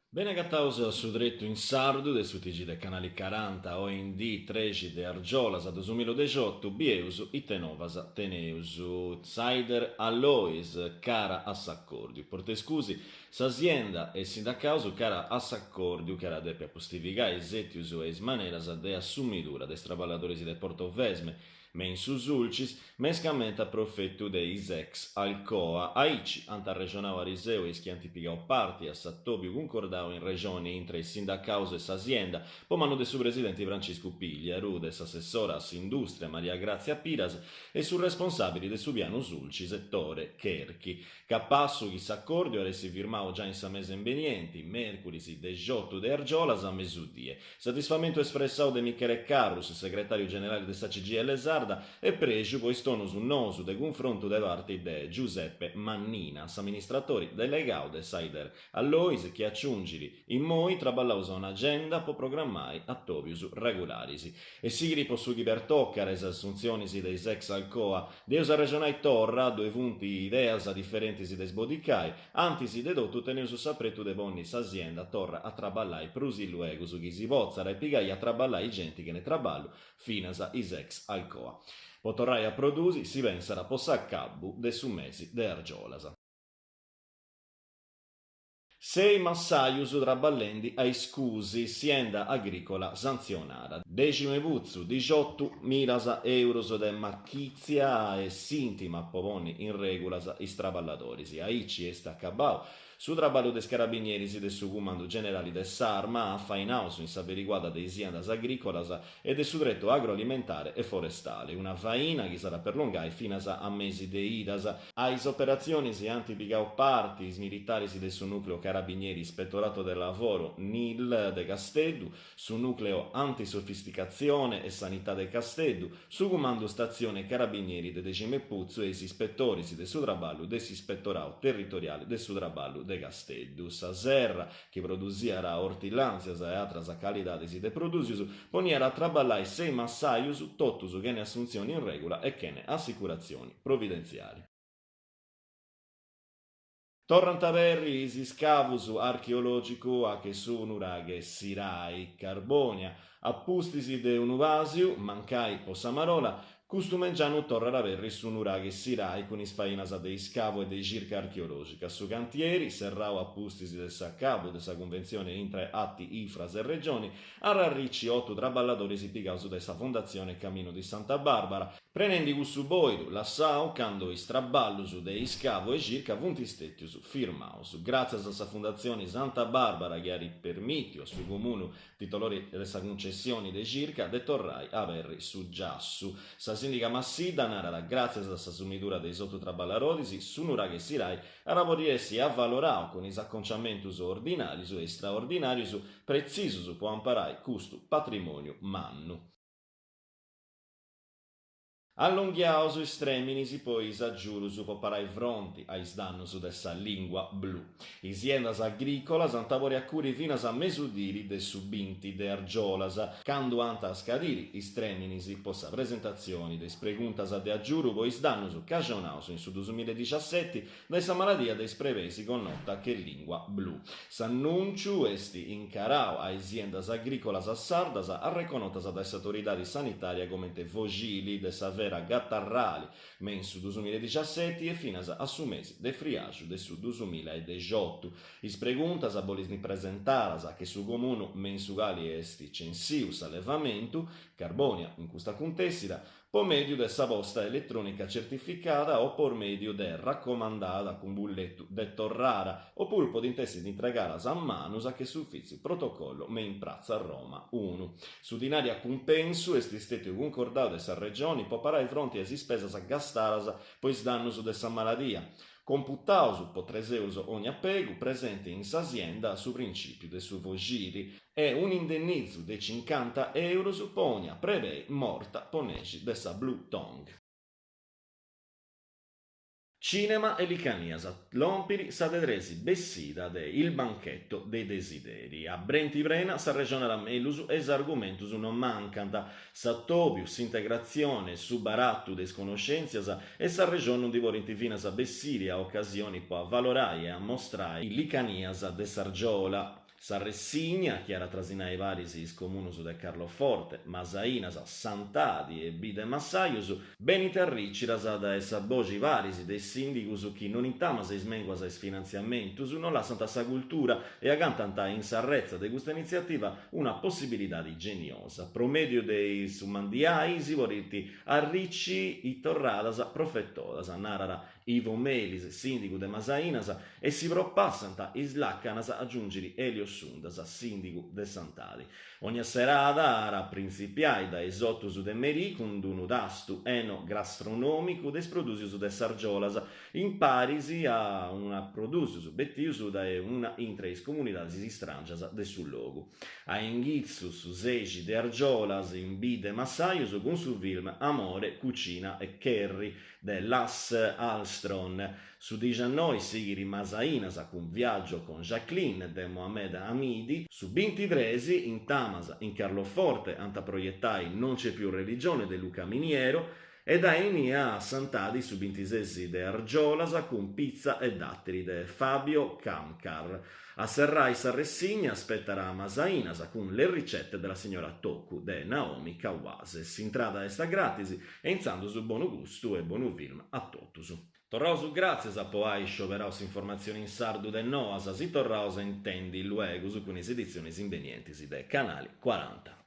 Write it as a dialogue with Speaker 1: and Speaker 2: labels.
Speaker 1: Bene cattauso su dritto in sardo de su TG del canale 40 o in D 13 de Argiolas 2018 Bieusu Itenovasa Teneusu Sider Allois cara assaccordio porte scusi s'azienda e sindacausu cara assaccordio cara de per postivigai zetius e maneras de assumidura de straballadores de Portovesme men sus ulcis, mescamente a profetto de Isex Alcoa, aici anta regionau Ariseu e schianti pigau parti a Sattobiu concordau in regione intra il sindacauso e s'azienda, pomano de su presidente Francisco Piglia, Rudes assessora a Industria Maria Grazia Piras e su responsabili de su piano sulci settore Cherchi. Capassu chi s'accordio era si firmau già in sa mese invenienti, merculisi de Giotto de Argiolas a mesudie. Satisfamento espressau de Michele Carrus, segretario generale de sa CGL Sarda, e pregiu poi stonus nosu de confronto de parte de Giuseppe Mannina, amministratori delegau de Saider Allois, che acciungili in moi traballaus a un'agenda po programmai a tovius regularisi. E sigri possuti per toccare le assunzioni dei sex Alcoa, deus regionai torra, due punti ideas differenti de sbodicai, antisi de dotto teneus sapretu de bonni s'azienda torra a traballai prusi luego su chi si pozzara e pigai a traballai gente che ne traballu, finasa i sex Alcoa. Potorrai a produsi si pensara possa cabbu de su mesi de Argiolasa. Sei massaius traballendi ai scusi sienda agricola sanzionata. Decime puzzu, 18.000 euros de macchizia e sintima povoni in regulas istraballadorisi. Aici est accabau. Su traballo des carabinieri de su comando generali de Sarma a fainaus in saberiguada de isiandas agricolas e de su dretto agroalimentare e forestale. Una faina che sarà perlongai finas a mesi de idas. Ais operazioni si antipigau partis militaris de su nucleo carabinieri ispettorato del lavoro NIL de Casteddu, su nucleo antisofisticazione e sanità de Casteddu, su comando stazione carabinieri de Decime Puzzo e ispettorisi de su traballo des ispettorau territoriale de su traballo de Casteddu. Sa serra, che produziara ortillanzias e atras calidades de produsius, poniera a traballai sei massaius, tottus che ne assunzioni in regola e che ne assicurazioni provvidenziali. Torrantaverri scavus archeologico a che sono raghe Sirai, Carbonia, appustisi de unuvasiu, mancai Possamarola, custumengiano torraraverri su nuraghe Sirai con ispainas de scavo e de circa archeologica. Su cantieri, serrau appustisi del saccavo de sa convenzione intra atti Ifras e regioni, arrarricci 8 traballadori si pigausu de sa fondazione Cammino di Santa Barbara, prenendi cussu boidu, lassau, cando istraballus de scavo e circa vuntistettius firmaus. Grazie a sa fondazione Santa Barbara che ha ripermitio su comunu titolori della concessioni de circa, de torrai averri su giassu. Sa sindica Massida narra grazie a sa sumidura dei sottotraballarodisi su nura che sirai a lavoriesi avvalorau con is acconciamentus ordinarius e straordinarius precisus può amparai custu patrimonio mannu. Allunghiaus estreminis pois adjurus poparai fronti ais dannus dessa lingua blu. Isiendas agricolas antavori accuri finas a mesudiri de subinti de argiolas, cando anta scadiri estreminis possa presentazioni de preguntas de adjuru pois dannus cagionaus in su 2017 de sa maladia de prevesi con nota che lingua blu. S'annunciu esti incarau a isiendas agricolas a sardas a reconotas da essa autoridade sanitaria come te vogili de sa vera Gattarrali, men su 2017 e finas a su mesi de friaggio de su 2018. Is preguntas a bolisni presentaras a che su comunu mensugali esti censius allevamentu, Carbonia in custa contessida, por medio de sa posta elettronica certificata o por medio de raccomandata con bulletto de torrara o pulpo di intessi di entregaras a manus a che suffizio protocollo me in prazza a Roma 1. Su dinaria compensu esti steto concordato de sa regioni poparai fronti a si spesas a gastaras pois dannus de sa maladia. Computaus po 3 eus ogni appegu presente in s'azienda su principio de su vogiri e un indennizzo de 50 euros ponia prevei morta ponegi de sa Blue Tongue. Cinema e licaniasa, lompiri s'adedresi bessida de il banchetto dei desideri. A Brenti Brena sa regione la melusu es argumentus non mancanta, s'attobius, s'integrazione, su barattu des conoscenzias e sa regione non divorinti finas a bessiri a occasioni po' a valorai e a mostrai licaniasa de Sargiola. Sa ressigna, chiara trasinai varis is comunus de Carloforte, Masainas, Santadi e Bide Massaius, benite arriciras da essa bogi varis de sindicus chi non intamas is menguas es finanziamentus, non lassant a sa cultura e agantanta in sarrezza de questa iniziativa una possibilità geniosa. Promedio dei sumandiai si voriti arricci i torradas profetoras, narara Ivo Melis, sindico de Masainas, e si propassanta is laccanas aggiungere Elio Sundas, sindico de Santadi. Ogni serata ara principiai da esottus de Meri con un udastu eno gastronomico des produsius de Sargiolas, in parisi a una produsius bettius da una intreis comunidades istrangias de sul logo. A ingizzus segi de Argiolas in Bide Massaius con su film Amore, Cucina e Kerry de Las Alstron. Su 19 sigiri Masainas con viaggio con Jacqueline de Mohamed Hamidi. Su 23 in Tamasa in Carloforte antaproiettai Non c'è più religione de Luca Miniero e da Enia a Santadi su 26 de Argiolas con pizza e datteri de Fabio Camcar. A Serrai Sarressigna aspetterà Masainas con le ricette della signora Toku de Naomi Kawase. Si intrada esta gratis e inzando su buono gusto e buono film a totus. Torrosu grazie a poai scioveraus informazioni in sardo de noas, si torraus intendi luego su cunis edizioni invenientisi de Canali 40.